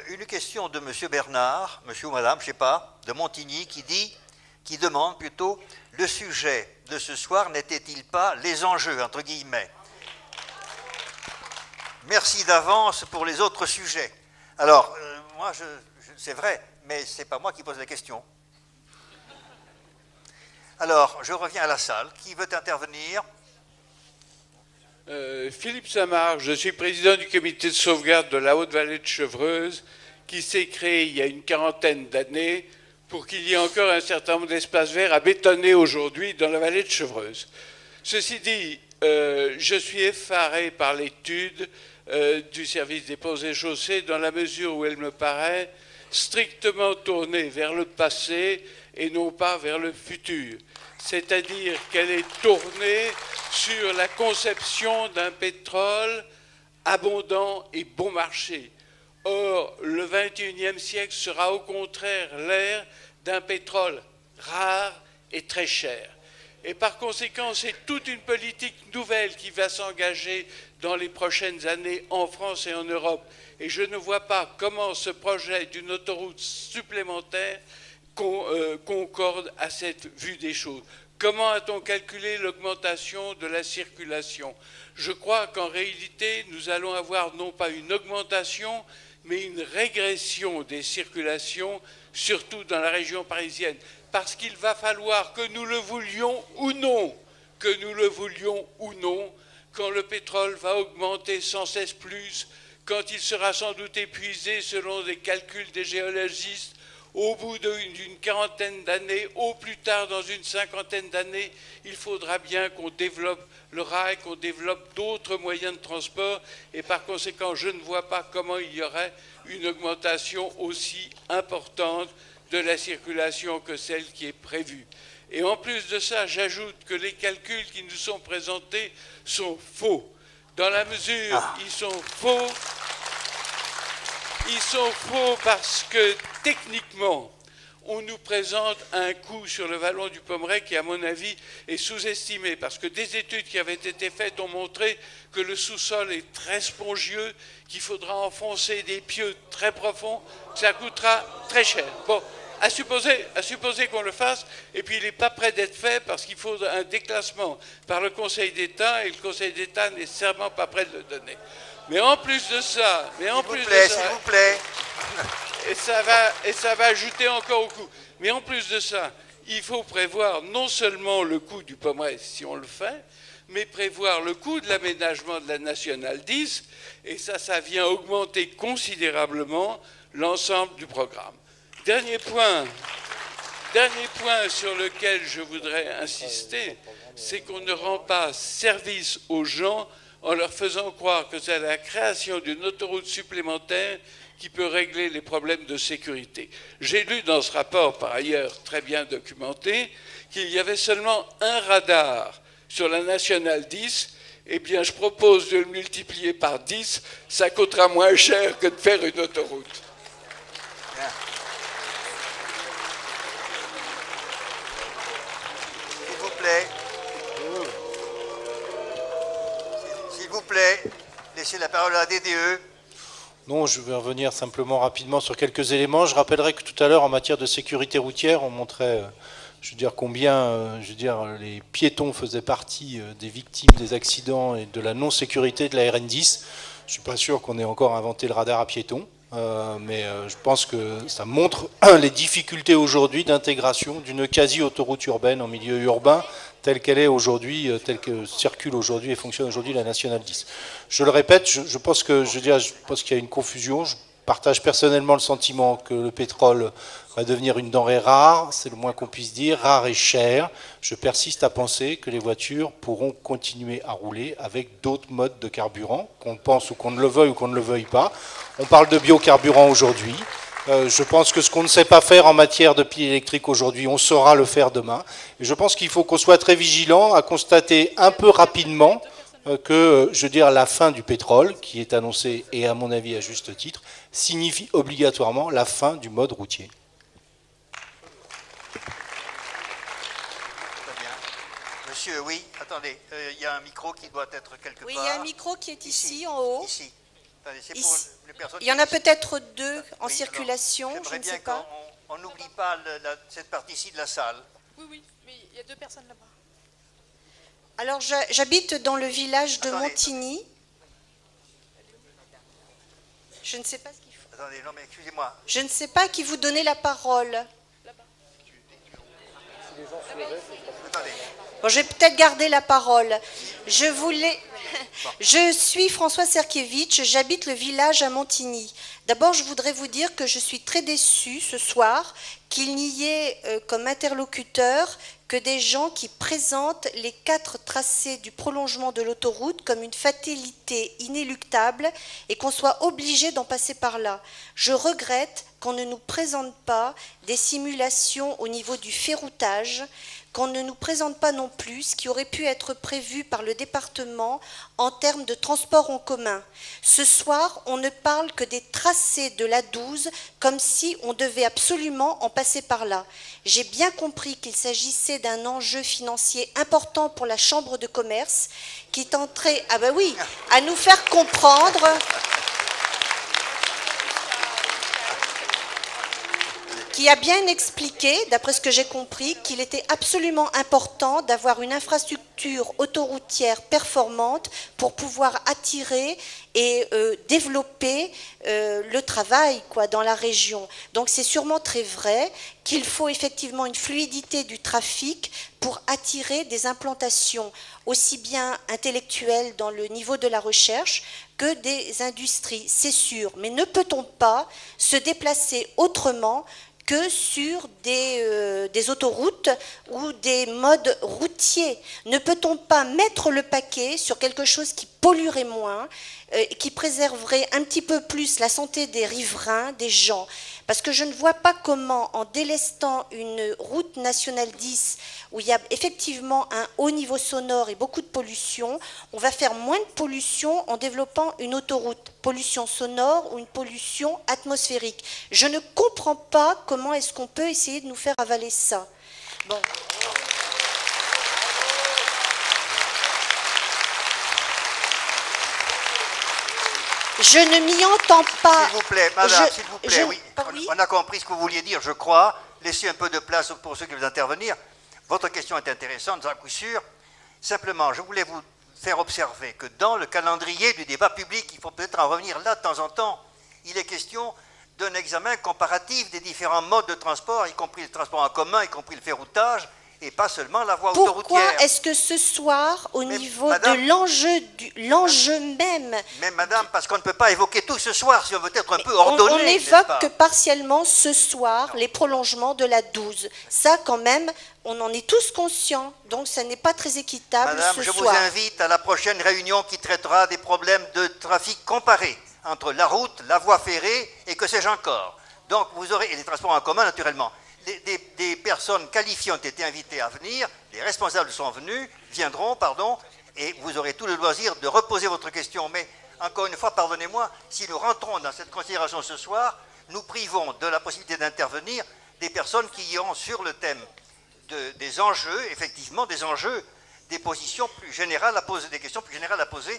Une question de M. Bernard, monsieur ou madame, je ne sais pas, de Montigny, qui demande plutôt, le sujet de ce soir n'était-il pas les enjeux, entre guillemets? Merci d'avance pour les autres sujets. Alors, moi, c'est vrai, mais ce n'est pas moi qui pose la question. Alors, je reviens à la salle. Qui veut intervenir? Philippe Samar, je suis président du comité de sauvegarde de la Haute-Vallée de Chevreuse, qui s'est créé il y a une quarantaine d'années pour qu'il y ait encore un certain nombre d'espaces verts à bétonner aujourd'hui dans la vallée de Chevreuse. Ceci dit, je suis effaré par l'étude du service des ponts et chaussées dans la mesure où elle me paraît strictement tournée vers le passé et non pas vers le futur. C'est-à-dire qu'elle est tournée sur la conception d'un pétrole abondant et bon marché. Or, le XXIe siècle sera au contraire l'ère d'un pétrole rare et très cher. Et par conséquent, c'est toute une politique nouvelle qui va s'engager dans les prochaines années en France et en Europe. Et je ne vois pas comment ce projet d'une autoroute supplémentaire concorde à cette vue des choses. Comment a-t-on calculé l'augmentation de la circulation? Je crois qu'en réalité, nous allons avoir non pas une augmentation, mais une régression des circulations, surtout dans la région parisienne. Parce qu'il va falloir que nous le voulions ou non, quand le pétrole va augmenter sans cesse plus, quand il sera sans doute épuisé selon les calculs des géologistes, au bout d'une quarantaine d'années, au plus tard dans une cinquantaine d'années, il faudra bien qu'on développe le rail, qu'on développe d'autres moyens de transport, et par conséquent, je ne vois pas comment il y aurait une augmentation aussi importante de la circulation que celle qui est prévue. Et en plus de ça, j'ajoute que les calculs qui nous sont présentés sont faux. Dans la mesure, ils sont faux parce que techniquement, on nous présente un coût sur le vallon du Pommeraye qui, à mon avis, est sous-estimé. Parce que des études qui avaient été faites ont montré que le sous-sol est très spongieux, qu'il faudra enfoncer des pieux très profonds, que ça coûtera très cher. Bon, à supposer qu'on le fasse, et puis il n'est pas prêt d'être fait parce qu'il faut un déclassement par le Conseil d'État, et le Conseil d'État n'est certainement pas prêt de le donner. Mais en plus de ça, s'il vous plaît. Et ça va ajouter encore au coût. Mais en plus de ça, il faut prévoir non seulement le coût du Pommeraye, si on le fait, mais prévoir le coût de l'aménagement de la Nationale 10, et ça vient augmenter considérablement l'ensemble du programme. Dernier point sur lequel je voudrais insister, c'est qu'on ne rend pas service aux gens en leur faisant croire que c'est la création d'une autoroute supplémentaire qui peut régler les problèmes de sécurité. J'ai lu dans ce rapport, par ailleurs très bien documenté, qu'il y avait seulement un radar sur la Nationale 10. Eh bien, je propose de le multiplier par 10, ça coûtera moins cher que de faire une autoroute. Bien. S'il vous plaît, laissez la parole à la DDE. Non, je vais revenir simplement rapidement sur quelques éléments. Je rappellerai que tout à l'heure, en matière de sécurité routière, on montrait, combien, les piétons faisaient partie des victimes des accidents et de la non-sécurité de la RN10. Je ne suis pas sûr qu'on ait encore inventé le radar à piétons, mais je pense que ça montre les difficultés aujourd'hui d'intégration d'une quasi-autoroute urbaine en milieu urbain, telle qu'elle est aujourd'hui, telle que circule aujourd'hui et fonctionne aujourd'hui la Nationale 10. Je le répète, je pense qu'il y a une confusion. Je partage personnellement le sentiment que le pétrole va devenir une denrée rare, c'est le moins qu'on puisse dire, rare et cher. Je persiste à penser que les voitures pourront continuer à rouler avec d'autres modes de carburant, qu'on pense ou qu'on ne le veuille ou qu'on ne le veuille pas. On parle de biocarburant aujourd'hui. Je pense que ce qu'on ne sait pas faire en matière de piles électriques aujourd'hui, on saura le faire demain. Et je pense qu'il faut qu'on soit très vigilant à constater un peu rapidement que, la fin du pétrole, qui est annoncée, et à mon avis à juste titre, signifie obligatoirement la fin du mode routier. Très bien. Monsieur, oui, attendez, il y a un micro qui doit être quelque part. Oui, il y a un micro qui est ici en haut. Ici. Attendez, c'est pour Ici. les personnes Il y en a qui- peut-être deux en Oui, circulation, alors, je j'aimerais ne bien sais pas. qu'on n'oublie pas cette partie-ci de la salle. Oui, oui, mais il y a deux personnes là-bas. Alors, j'habite dans le village de Attendez, Montigny. Je ne sais pas ce qu'il faut. Attendez, non mais excusez-moi. Je ne sais pas à qui vous donnez la parole. Attendez. Bon, je vais peut-être garder la parole. Je suis François Serkiewicz, j'habite le village à Montigny. D'abord, je voudrais vous dire que je suis très déçue ce soir qu'il n'y ait comme interlocuteur que des gens qui présentent les 4 tracés du prolongement de l'autoroute comme une fatalité inéluctable et qu'on soit obligé d'en passer par là. Je regrette qu'on ne nous présente pas des simulations au niveau du ferroutage, qu'on ne nous présente pas non plus ce qui aurait pu être prévu par le département en termes de transport en commun. Ce soir, on ne parle que des tracés de la 12 comme si on devait absolument en passer par là. J'ai bien compris qu'il s'agissait d'un enjeu financier important pour la Chambre de commerce qui tenterait, ah ben oui, à nous faire comprendre qui a bien expliqué, d'après ce que j'ai compris, qu'il était absolument important d'avoir une infrastructure autoroutière performante pour pouvoir attirer et développer le travail dans la région. Donc c'est sûrement très vrai qu'il faut effectivement une fluidité du trafic pour attirer des implantations aussi bien intellectuelles dans le niveau de la recherche que des industries, c'est sûr. Mais ne peut-on pas se déplacer autrement que sur des autoroutes ou des modes routiers? Ne peut-on pas mettre le paquet sur quelque chose qui polluerait moins, qui préserverait un petit peu plus la santé des riverains, des gens? Parce que je ne vois pas comment, en délestant une route nationale 10, où il y a effectivement un haut niveau sonore et beaucoup de pollution, on va faire moins de pollution en développant une autoroute. Pollution sonore ou une pollution atmosphérique. Je ne comprends pas comment est-ce qu'on peut essayer de nous faire avaler ça. Bon. Je ne m'y entends pas. S'il vous plaît, madame, s'il vous plaît, oui. Oui. On a compris ce que vous vouliez dire, je crois. Laissez un peu de place pour ceux qui veulent intervenir. Votre question est intéressante, à coup sûr. Simplement, je voulais vous faire observer que dans le calendrier du débat public, il faut peut-être en revenir là de temps en temps, il est question d'un examen comparatif des différents modes de transport, y compris le transport en commun, y compris le ferroutage, et pas seulement la voie autoroutière. Pourquoi est-ce que ce soir, au niveau madame, de l'enjeu même... Mais madame, parce qu'on ne peut pas évoquer tout ce soir, si on veut être un peu ordonné, on n'est-ce évoque pas? que partiellement ce soir les prolongements de la 12. Ça, quand même, on en est tous conscients. Donc, ça n'est pas très équitable Madame, ce je soir. vous invite à la prochaine réunion qui traitera des problèmes de trafic comparé entre la route, la voie ferrée et que sais-je encore. Donc, vous aurez, et les transports en commun, naturellement. Des personnes qualifiées ont été invitées à venir, les responsables sont venus, viendront, pardon, et vous aurez tout le loisir de reposer votre question. Mais, encore une fois, pardonnez-moi, si nous rentrons dans cette considération ce soir, nous privons de la possibilité d'intervenir des personnes qui iront sur le thème des enjeux, effectivement, des enjeux, des positions plus générales à poser, des questions plus générales à poser